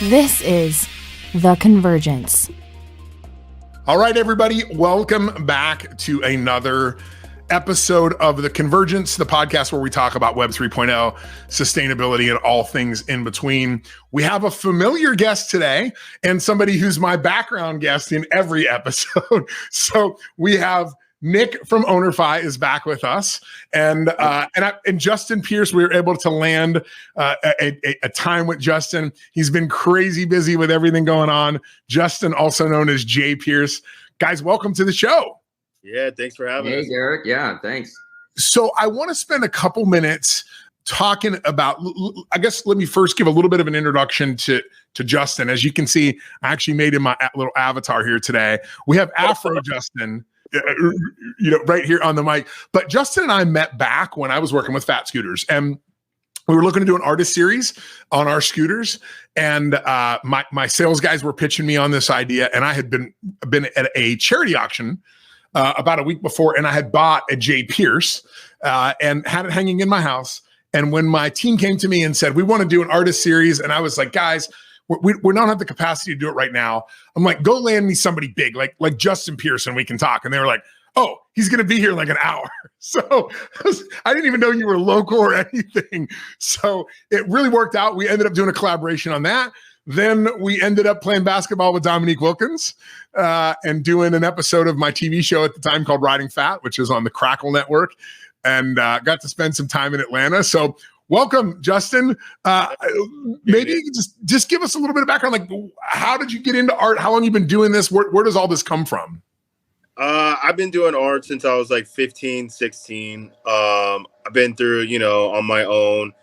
This is The Convergence. All right, everybody, welcome back to another episode of The Convergence, the podcast where we talk about Web 3.0, sustainability, and all things in between. We have a familiar guest today and somebody who's my background guest in every episode. So we have Nick from OwnerFi is back with us, and Justin Pierce. We were able to land a time with Justin. He's been crazy busy with everything going on. Justin, also known as Jay Pierce. Guys, welcome to the show. Yeah, thanks for having us. Hey, Derrick. Yeah, thanks. So I want to spend a couple minutes talking about, I guess, let me first give a little bit of an introduction to Justin. As you can see, I actually made him my little avatar here today. We have Afro Justin, right here on the mic. But Justin and I met back when I was working with Fat Scooters, and we were looking to do an artist series on our scooters. And my sales guys were pitching me on this idea, and I had been at a charity auction about a week before, and I had bought a Jay Pierce and had it hanging in my house. And when my team came to me and said, we want to do an artist series, and I was like, guys, we don't have the capacity to do it right now. I'm like, go land me somebody big, like Justin Pierce, and we can talk. And they were like, oh, he's going to be here in like an hour. So I didn't even know you were local or anything. So it really worked out. We ended up doing a collaboration on that. Then we ended up playing basketball with Dominique Wilkins and doing an episode of my TV show at the time called Riding Fat, which is on the Crackle Network, and got to spend some time in Atlanta. So welcome, Justin. Maybe you can just give us a little bit of background. Like, how did you get into art? How long you been doing this? Where does all this come from? I've been doing art since I was like 15, 16. I've been through, on my own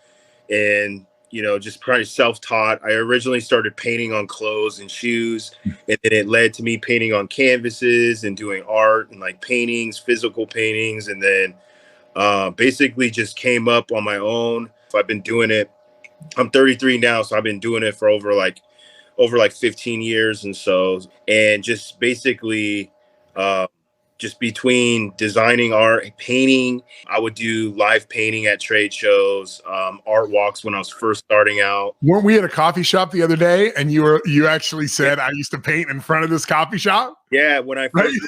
and, just probably self-taught. I originally started painting on clothes and shoes, and then it led to me painting on canvases and doing art and like paintings, physical paintings. And then basically just came up on my own. I've been doing it. I'm 33 now, so I've been doing it for over 15 years. And just basically just between designing art and painting, I would do live painting at trade shows, art walks when I was first starting out. Weren't we at a coffee shop the other day, and you actually said, I used to paint in front of this coffee shop? Yeah, when I first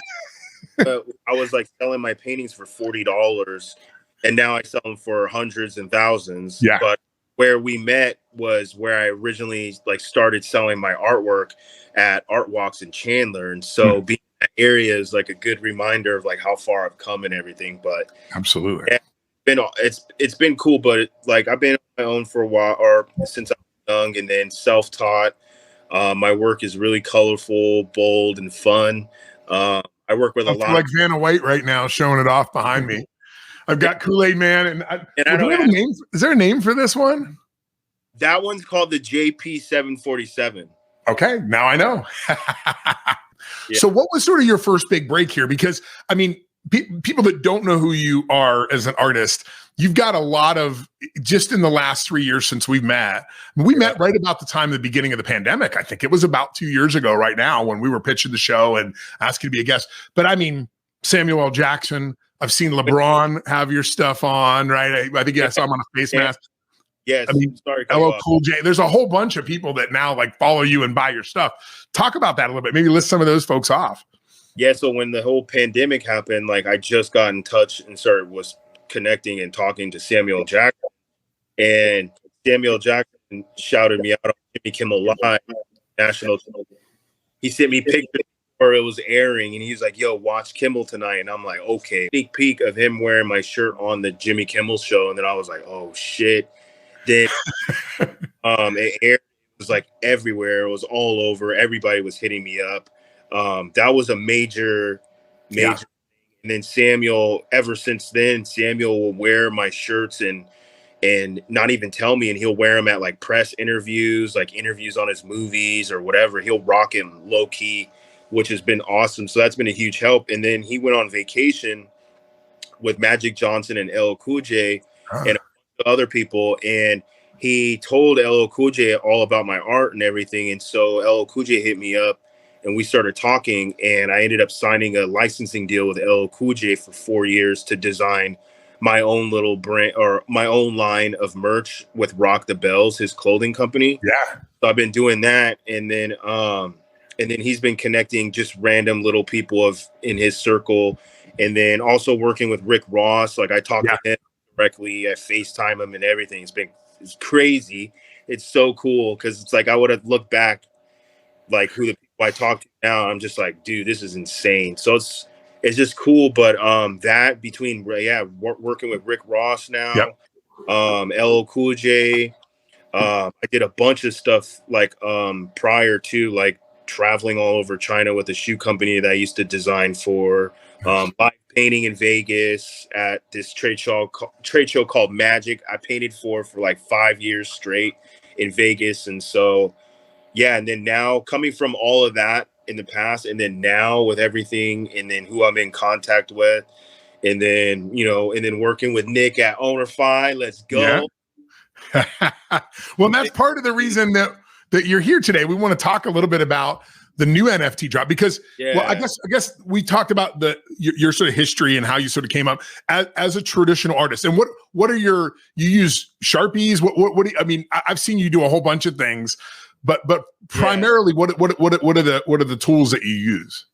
I was like selling my paintings for $40, and now I sell them for hundreds and thousands. Yeah. But where we met was where I originally started selling my artwork at art walks in Chandler. And so being in that area is like a good reminder of like how far I've come and everything. But absolutely, it's been cool. But I've been on my own for a while, or since I was young, and then self-taught. My work is really colorful, bold, and fun. I work with a lot like Vanna White right now, showing it off behind me. I've got Kool-Aid Man, and I don't have a name. Is there a name for this one? That one's called the JP 747. Okay, now I know. Yeah. So what was sort of your first big break here? Because, I mean, people that don't know who you are as an artist, you've got a lot of, just in the last 3 years since we've met. We met right about the time of the beginning of the pandemic. I think it was about 2 years ago right now when we were pitching the show and asking to be a guest. But I mean, Samuel L. Jackson, I've seen LeBron have your stuff on, right? I think I saw him on a face mask. Yes. I mean, LL Cool J. There's a whole bunch of people that now follow you and buy your stuff. Talk about that a little bit. Maybe list some of those folks off. Yeah. So when the whole pandemic happened, I just got in touch and was connecting and talking to Samuel Jackson, and Samuel Jackson shouted me out on Jimmy Kimmel Live national. He sent me pictures where it was airing, and he's like, yo, watch Kimmel tonight. And I'm like, okay. Sneak peek of him wearing my shirt on the Jimmy Kimmel show. And then I was like, oh shit. Then it aired. It was everywhere. It was all over. Everybody was hitting me up. That was a major. Yeah. And then Samuel, ever since then, Samuel will wear my shirts and not even tell me, and he'll wear them at press interviews, interviews on his movies or whatever. He'll rock him low key, which has been awesome. So that's been a huge help. And then he went on vacation with Magic Johnson and LL Cool J and other people, and he told LL Cool J all about my art and everything. And so LL Cool J hit me up, and we started talking, and I ended up signing a licensing deal with LL Cool J for 4 years to design my own little brand or my own line of merch with Rock the Bells, his clothing company. Yeah. So I've been doing that, and then he's been connecting just random little people in his circle, and then also working with Rick Ross. Like I talk to him directly, I FaceTime him and everything. It's crazy. It's so cool because it's like I would have looked back, like who the people I talk to now. I'm just like, dude, this is insane. So it's just cool. But that between working with Rick Ross now, LL Cool J. I did a bunch of stuff like prior to like traveling all over China with a shoe company that I used to design for, live painting in Vegas at this trade show called Magic. I painted for like 5 years straight in Vegas. And so, yeah. And then now coming from all of that in the past, and then now with everything, and then who I'm in contact with, and then, and then working with Nick at OwnerFi. Let's go. Yeah. Well, that's part of the reason that you're here today. We want to talk a little bit about the new NFT drop because, well, I guess we talked about your sort of history and how you sort of came up as a traditional artist. And what are you use Sharpies? What do you, I mean, I've seen you do a whole bunch of things, but primarily what are the tools that you use?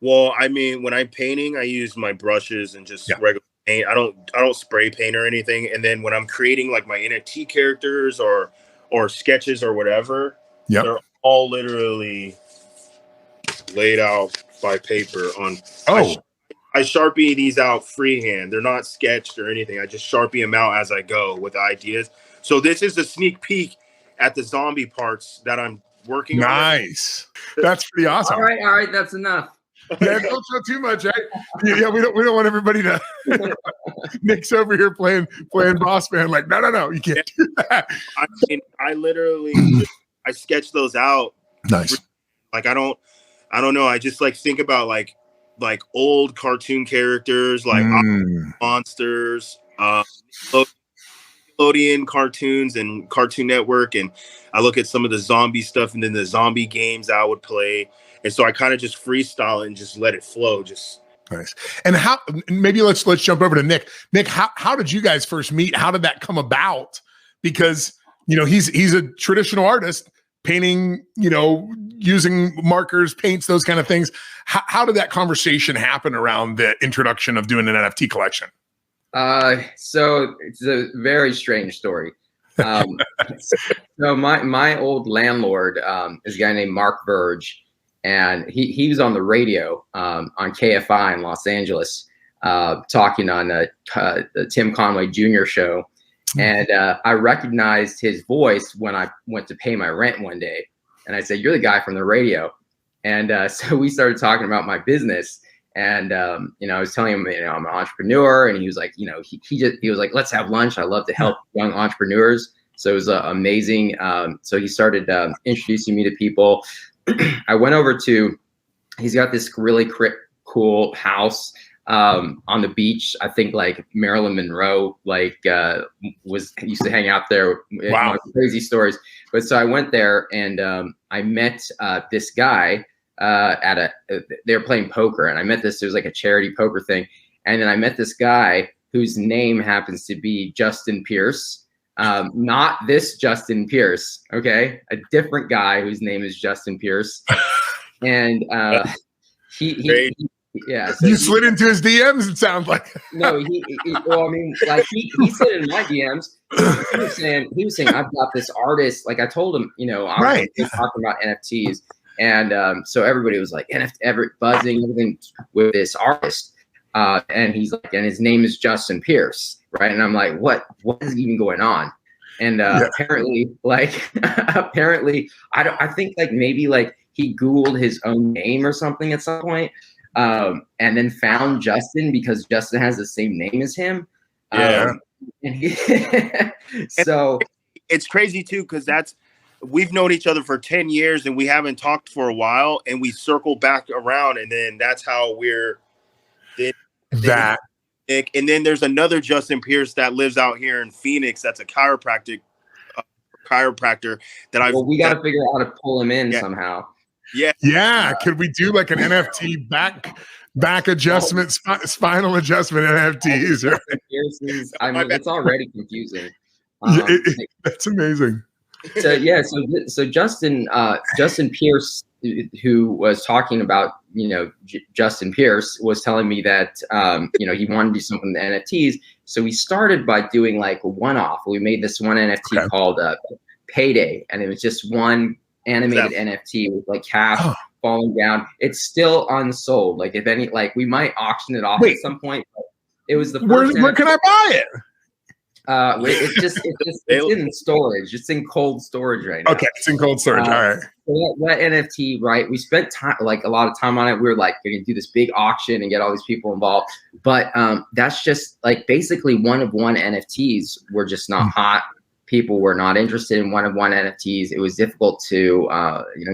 Well, I mean, when I'm painting, I use my brushes and just regular paint. I don't spray paint or anything. And then when I'm creating like my NFT characters or sketches or whatever, they're all literally laid out by paper on. I Sharpie these out freehand. They're not sketched or anything. I just Sharpie them out as I go with ideas. So this is a sneak peek at the zombie parts that I'm working on. Nice. That's pretty awesome. All right. That's enough. Yeah, don't show too much, right? Yeah, we don't want everybody to. Nick's over here playing boss man. Like, no, you can't do that. I mean, I literally I sketch those out. Nice. Like I don't know. I just like think about like old cartoon characters, like monsters, Nickelodeon cartoons and Cartoon Network, and I look at some of the zombie stuff and then the zombie games I would play. And so I kind of just freestyle and just let it flow. Just nice. And how? Maybe let's jump over to Nick. Nick, how did you guys first meet? How did that come about? Because he's a traditional artist, painting. Using markers, paints, those kind of things. How did that conversation happen around the introduction of doing an NFT collection? So it's a very strange story. So my old landlord is a guy named Mark Verge. And he was on the radio on KFI in Los Angeles talking on the Tim Conway Jr. show. And I recognized his voice when I went to pay my rent one day. And I said, "You're the guy from the radio." And so we started talking about my business. And, I was telling him, I'm an entrepreneur. And he was like, he was like, "Let's have lunch. I love to help young entrepreneurs." So it was amazing. So he started introducing me to people. I went over he's got this really cool house on the beach. I think like Marilyn Monroe used to hang out there. Wow. Crazy stories. But so I went there and I met this guy they were playing poker, and I met it was like a charity poker thing. And then I met this guy whose name happens to be Justin Pierce. Not this Justin Pierce, okay? A different guy whose name is Justin Pierce. And he so you slid into his DMs, it sounds like. No, he slid in my DMs. He was saying, "I've got this artist." Like I told him, I was talking about NFTs. And so everybody was like buzzing, everything with this artist. And he's like, and his name is Justin Pierce, right? And I'm like, what is even going on? And apparently, I think like maybe like he Googled his own name or something at some point, and then found Justin because Justin has the same name as him. And so it's crazy too, because we've known each other for 10 years and we haven't talked for a while, and we circle back around, and then that's how we're that. And then there's another Justin Pierce that lives out here in Phoenix. That's a chiropractor that we got to figure out how to pull him in somehow. Yeah. Could we do like an NFT Back adjustment, spinal adjustment NFTs. Right? Pierce's, I mean, it's already confusing. That's amazing. So yeah, so Justin Pierce, who was talking about, Justin Pierce was telling me that he wanted to do something with the NFTs. So we started by doing like a one-off. We made this one NFT called Payday, and it was just one animated NFT with like cash falling down. It's still unsold. Like if any, like we might auction it off at some point. But it was the first. Where can I buy it? It's in storage. It's in cold storage right now. Okay, it's in cold storage. All right. So that NFT, right? We spent time, like a lot of time on it. We were like, we're gonna do this big auction and get all these people involved. But that's just like basically one of one NFTs were just not hot. People were not interested in one of one NFTs. It was difficult to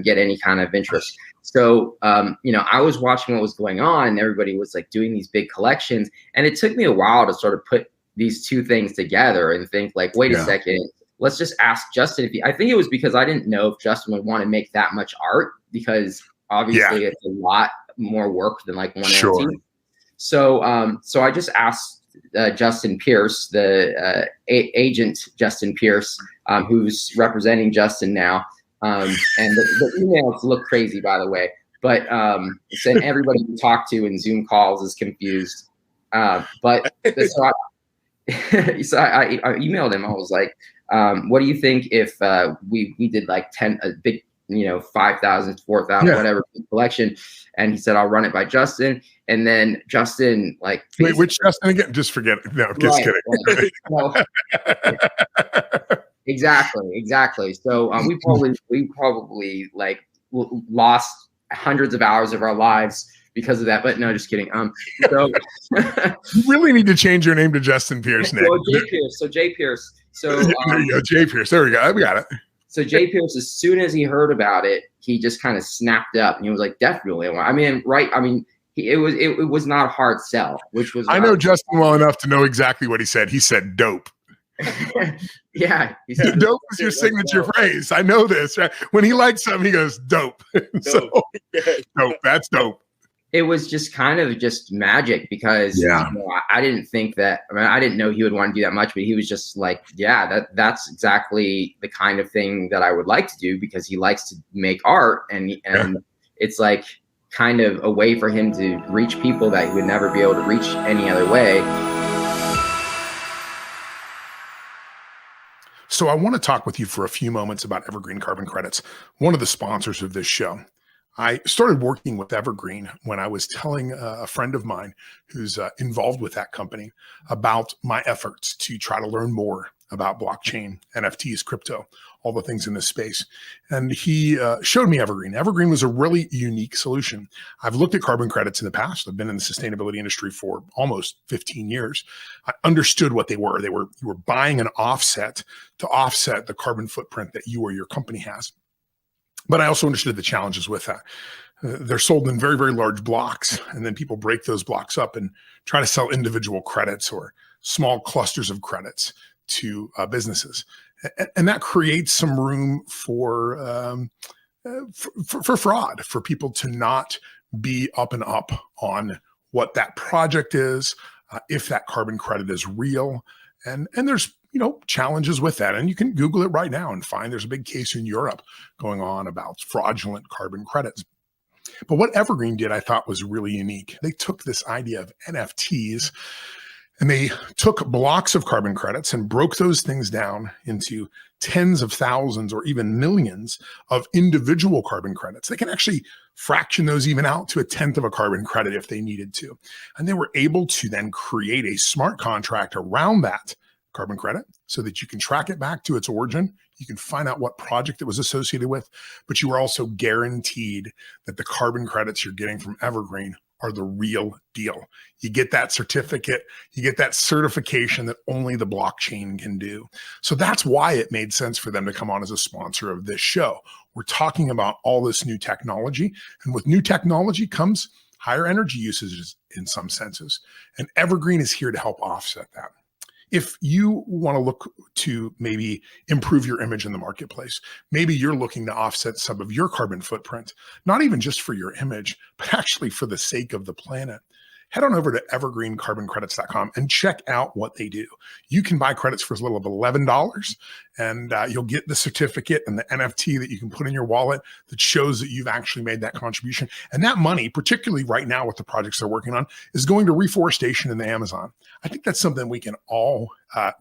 get any kind of interest. So I was watching what was going on, and everybody was like doing these big collections, and it took me a while to sort of put these two things together and think like, wait a second, let's just ask Justin I think it was because I didn't know if Justin would want to make that much art, because obviously it's a lot more work than like one NFT. So I just asked Justin Pierce, the agent Justin Pierce, who's representing Justin now. And the emails look crazy, by the way, but saying everybody we talk to in Zoom calls is confused. But so I emailed him. I was like, what do you think if we did like 10, a big, 5,000, 4,000, whatever collection? And he said, I'll run it by Justin. And then Justin, like, wait, which Justin again? Just forget it. No, just kidding. Well, exactly. So we probably like lost hundreds of hours of our lives because of that. But no, just kidding. So you really need to change your name to Justin Pierce, Nick. Jay Pierce. So there you go, Jay Pierce. There we go. We got it. So Jay Pierce, as soon as he heard about it, he just kind of snapped up and he was like, definitely. It was not a hard sell, which was. I know Justin well enough to know exactly what he said. He said dope. Yeah, he said dope is your signature phrase. I know this. Right? When he likes something, he goes dope. So dope. That's dope. It was just kind of just magic because I didn't think that. I didn't know he would want to do that much, but he was just like, that's exactly the kind of thing that I would like to do, because he likes to make art, and it's like kind of a way for him to reach people that he would never be able to reach any other way. So I want to talk with you for a few moments about Evergreen Carbon Credits, one of the sponsors of this show. I started working with Evergreen when I was telling a friend of mine who's involved with that company about my efforts to try to learn more about blockchain, NFTs, crypto, all the things in this space. And he showed me Evergreen. Evergreen was a really unique solution. I've looked at carbon credits in the past. I've been in the sustainability industry for almost 15 years. I understood what they were. You were buying an offset to offset the carbon footprint that you or your company has. But I also understood the challenges with that. They're sold in very, very large blocks, and then people break those blocks up and try to sell individual credits or small clusters of credits to businesses. And that creates some room for fraud, for people to not be up and up on what that project is, if that carbon credit is real. And there's challenges with that. And you can Google it right now and find there's a big case in Europe going on about fraudulent carbon credits. But what Evergreen did, I thought, was really unique. They took this idea of NFTs and they took blocks of carbon credits and broke those things down into tens of thousands or even millions of individual carbon credits. They can actually fraction those even out to 1/10 of a carbon credit if they needed to. And they were able to then create a smart contract around that carbon credit so that you can track it back to its origin. You can find out what project it was associated with, but you are also guaranteed that the carbon credits you're getting from Evergreen are the real deal. You get that certificate, you get that certification that only the blockchain can do. So that's why it made sense for them to come on as a sponsor of this show. We're talking about all this new technology, and with new technology comes higher energy usages in some senses. And Evergreen is here to help offset that. if you want to look to maybe improve your image in the marketplace, maybe you're looking to offset some of your carbon footprint, not even just for your image, but actually for the sake of the planet, head on over to evergreencarboncredits.com and check out what they do. You can buy credits for as little as $11, and you'll get the certificate and the NFT that you can put in your wallet that shows that you've actually made that contribution. And that money, particularly right now with the projects they're working on, is going to reforestation in the Amazon. I think that's something we can all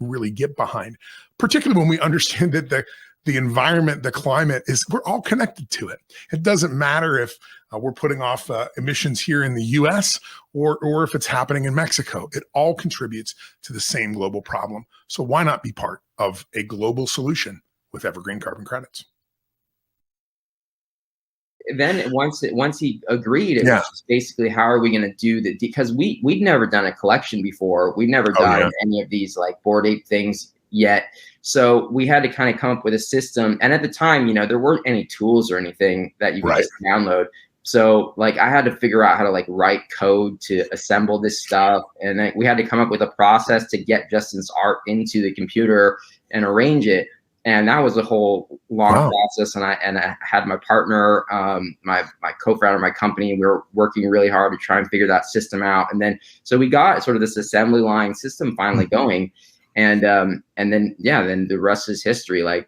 really get behind, particularly when we understand that the environment, the climate we're all connected to it. It doesn't matter if we're putting off emissions here in the US or if it's happening in Mexico. It all contributes to the same global problem. So why not be part of a global solution with Evergreen Carbon Credits? Then once he agreed, it was just basically, how are we going to do that? Because we'd never done a collection before. We'd never done any of these like Bored Ape things yet. So we had to kind of come up with a system. And at the time, there weren't any tools or anything that you could just download. So like I had to figure out how to like write code to assemble this stuff. And then we had to come up with a process to get Justin's art into the computer and arrange it. And that was a whole long process. And I had my partner, my co-founder of my company. We were working really hard to try and figure that system out. And then, so we got sort of this assembly line system finally going. And then the rest is history. Like,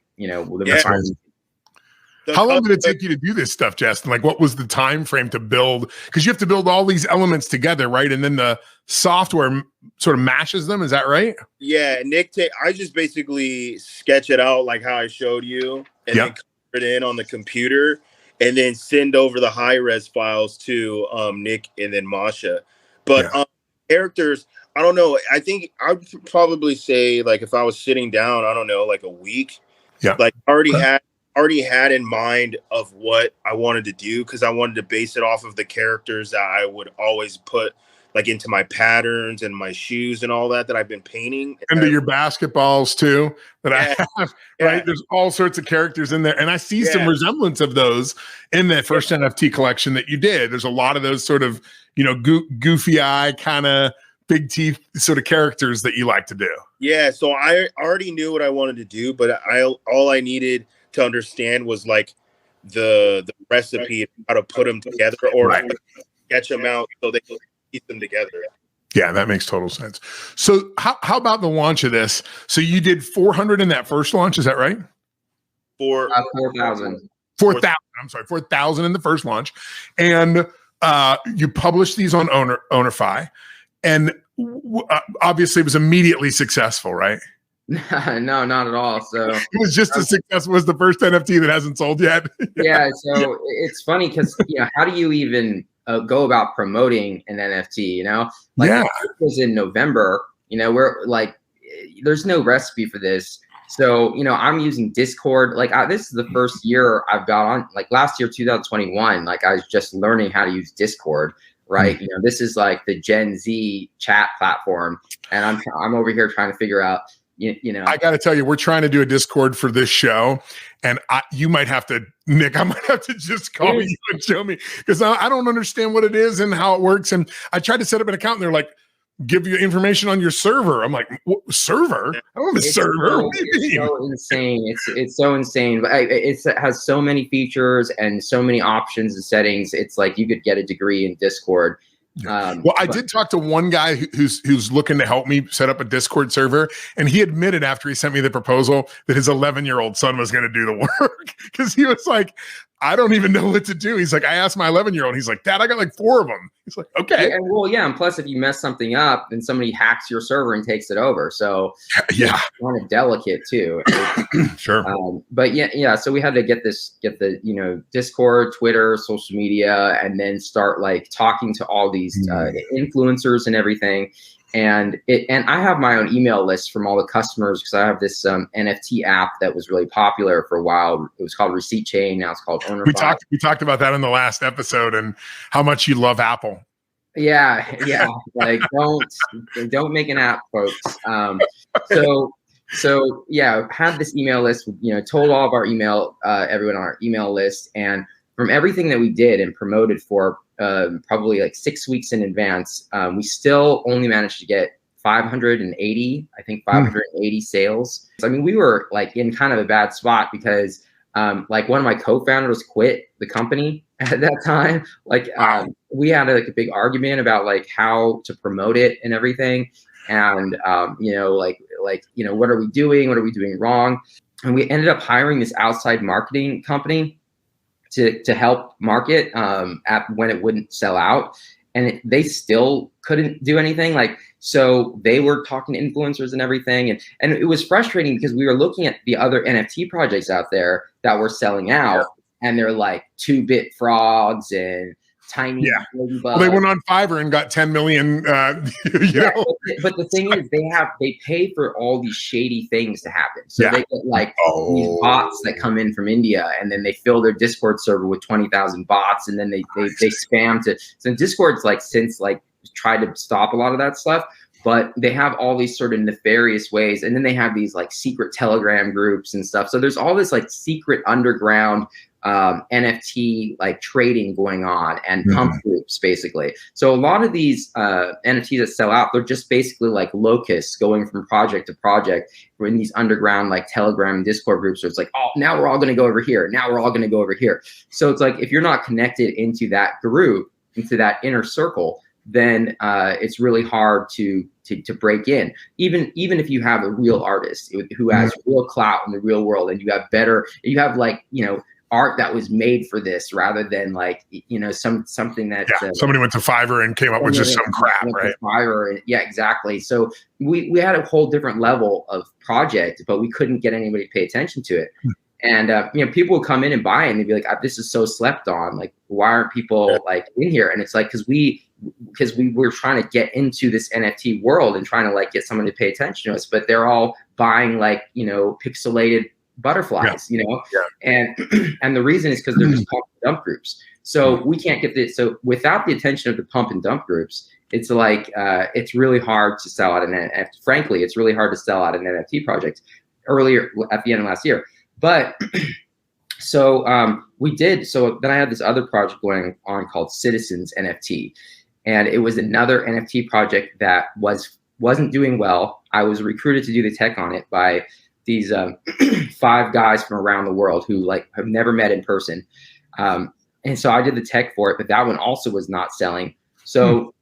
how long did it take you to do this stuff, Justin? Like, what was the time frame to build? Because you have to build all these elements together, right? And then the software sort of mashes them. Is that right? Yeah, Nick, I just basically sketch it out like how I showed you, and then cover it in on the computer, and then send over the high-res files to Nick and then Masha. But characters, I don't know. I think I'd probably say, like, if I was sitting down, I don't know, like a week. Yeah. Like already had in mind of what I wanted to do, because I wanted to base it off of the characters that I would always put like into my patterns and my shoes and all that I've been painting. And to your basketballs too, that I have, right? There's all sorts of characters in there. And I see some resemblance of those in that first NFT collection that you did. There's a lot of those sort of, goofy eye kind of big teeth sort of characters that you like to do. Yeah. So I already knew what I wanted to do, but all I needed to understand was like the recipe, how to put them together, or sketch them out so they can keep them together. Yeah, that makes total sense. So how about the launch of this? So you did 400 in that first launch, is that right? 4,000. 4,000. I'm sorry, 4,000 in the first launch, and you published these on Ownerfi, and obviously it was immediately successful, right? No, not at all. So it was just as successful as the first NFT that hasn't sold yet. Yeah. So it's funny because, how do you even go about promoting an NFT? It was in November, we're like, there's no recipe for this. So, I'm using Discord. Like this is the first year I've got on, like last year, 2021, like I was just learning how to use Discord. Right. This is like the Gen Z chat platform. And I'm over here trying to figure out, I got to tell you, we're trying to do a Discord for this show, and you might have to, Nick, I might have to just call you and show me, because I don't understand what it is and how it works. And I tried to set up an account, and they're like, give you information on your server. I'm like, what, server? I don't have a server. What do you mean? So insane. It's so insane. But it has so many features and so many options and settings. It's like you could get a degree in Discord. I did talk to one guy who's looking to help me set up a Discord server, and he admitted after he sent me the proposal that his 11-year-old son was going to do the work, because he was like, I don't even know what to do. He's like, I asked my 11-year-old. He's like, Dad, I got like 4 of them. He's like, okay. And plus, if you mess something up, then somebody hacks your server and takes it over. So it's kind of delicate too. Sure. But so we had to get the Discord, Twitter, social media, and then start like talking to all these influencers and everything. And I have my own email list from all the customers, because I have this NFT app that was really popular for a while. It was called Receipt Chain. Now it's called Ownerfi. We talked about that in the last episode, and how much you love Apple. Yeah. Like don't make an app, folks. So had this email list. Told all of our everyone on our email list, and from everything that we did and promoted for probably like 6 weeks in advance, we still only managed to get 580, I think 580 sales. So, I mean, we were like in kind of a bad spot because like one of my co-founders quit the company at that time. Like we had like a big argument about like how to promote it and everything. And you know, like you know, what are we doing? What are we doing wrong? And we ended up hiring this outside marketing company to help market when it wouldn't sell out. And they still couldn't do anything. Like, so they were talking to influencers and everything. And it was frustrating because we were looking at the other NFT projects out there that were selling out, and they're like 2-bit frogs and tiny. Well, they went on Fiverr and got 10 million. You know? But the thing is, they pay for all these shady things to happen. So they get like these bots that come in from India, and then they fill their Discord server with 20,000 bots, and then they spam to. So Discord's like since like tried to stop a lot of that stuff, but they have all these sort of nefarious ways, and then they have these like secret Telegram groups and stuff. So there's all this like secret underground NFT like trading going on, and pump groups basically. So a lot of these NFTs that sell out, they're just basically like locusts going from project to project. We're in these underground like Telegram and Discord groups. So it's like, oh, now we're all going to go over here. Now we're all going to go over here. So it's like, if you're not connected into that group, into that inner circle, then it's really hard to break in. Even if you have a real artist who has real clout in the real world, and you have like, you know, art that was made for this, rather than like, you know, something that somebody went to Fiverr and came up with just some crap, right? Fiverr, yeah, exactly. So we had a whole different level of project, but we couldn't get anybody to pay attention to it. And you know, people would come in and buy it, and they'd be like, "This is so slept on. Like, why aren't people like in here?" And it's like, because we were trying to get into this NFT world and trying to like get someone to pay attention to us, but they're all buying like, you know, pixelated butterflies, you know, and the reason is because they're just pump and dump groups. So we can't get this. So without the attention of the pump and dump groups, it's like it's really hard to sell out an NFT. Frankly, it's really hard to sell out an NFT project earlier at the end of last year. But so we did. So then I had this other project going on called Citizens NFT, and it was another NFT project that wasn't doing well. I was recruited to do the tech on it by these 5 guys from around the world who like have never met in person. And so I did the tech for it, but that one also was not selling. So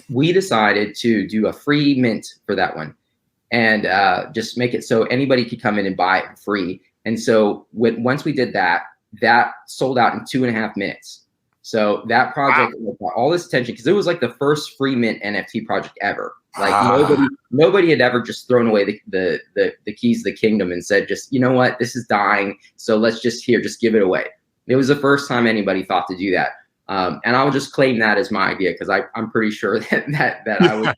we decided to do a free mint for that one, and just make it so anybody could come in and buy it for free. And so once we did that, that sold out in 2.5 minutes. So that project got all this attention because it was like the first free mint NFT project ever. Like nobody had ever just thrown away the keys to the kingdom and said, just, you know what, this is dying, so let's just give it away. It was the first time anybody thought to do that. And I'll just claim that as my idea, because I'm pretty sure that I was.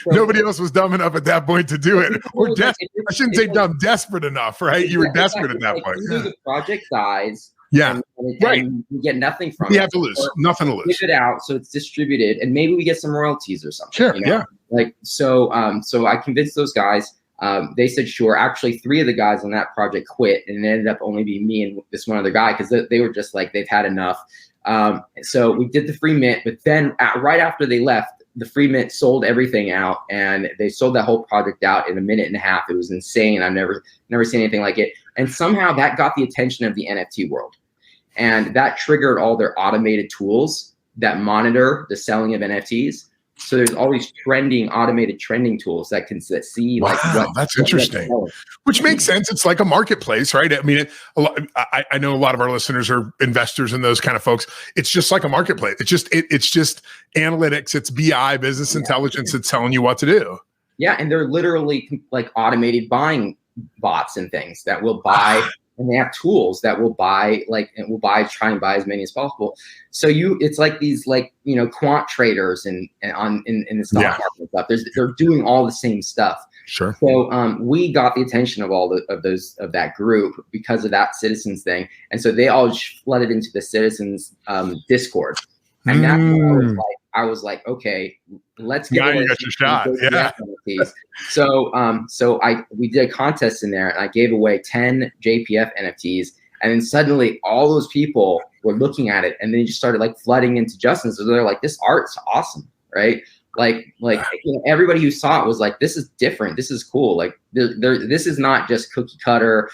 Nobody else was dumb enough at that point to do it. Or I shouldn't say dumb, desperate enough, right? You were desperate at that point. The project dies. Yeah, and we get nothing from it. You have to lose. Nothing to lose. Give it out so it's distributed, and maybe we get some royalties or something. Sure, you know? Like so I convinced those guys. They said sure. Actually, 3 of the guys on that project quit, and it ended up only being me and this one other guy, because they were just like, they've had enough. So we did the free mint, but then right after they left, the free mint sold everything out, and they sold that whole project out in 1.5 minutes. It was insane. I've never seen anything like it. And somehow that got the attention of the NFT world, and that triggered all their automated tools that monitor the selling of NFTs. So there's all these automated trending tools that see like that's interesting. Which makes sense. It's like a marketplace, right? I mean, I know a lot of our listeners are investors and those kind of folks. It's just like a marketplace. It's just analytics. It's BI, business intelligence. It's telling you what to do. Yeah, and they're literally like automated buying bots and things that will buy. And they have tools that will try and buy as many as possible. So it's like these quant traders and in the stock market and stuff. They're doing all the same stuff. Sure. So we got the attention of of that group because of that Citizens thing, and so they all flooded into the Citizens Discord, and that's when I was like, okay, let's get you got your shot. Yeah. So we did a contest in there, and I gave away 10 JPF NFTs, and then suddenly all those people were looking at it, and then just started like flooding into Justin. So they're like, this art's awesome, right? Everybody who saw it was like, this is different. This is cool. Like this is not just cookie cutter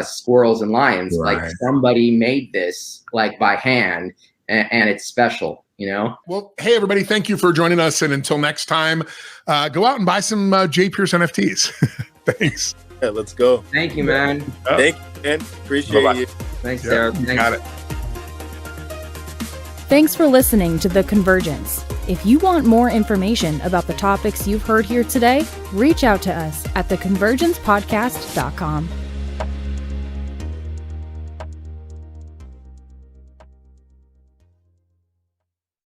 squirrels and lions. Right. Like somebody made this like by hand, and it's special. Well, hey, everybody, thank you for joining us. And until next time, go out and buy some J. Pierce NFTs. Thanks. Yeah, let's go. Thank you, man. Thank you, man. Appreciate you. Thanks, Derrick. Got it. Thanks for listening to The Convergence. If you want more information about the topics you've heard here today, reach out to us at theconvergencepodcast.com.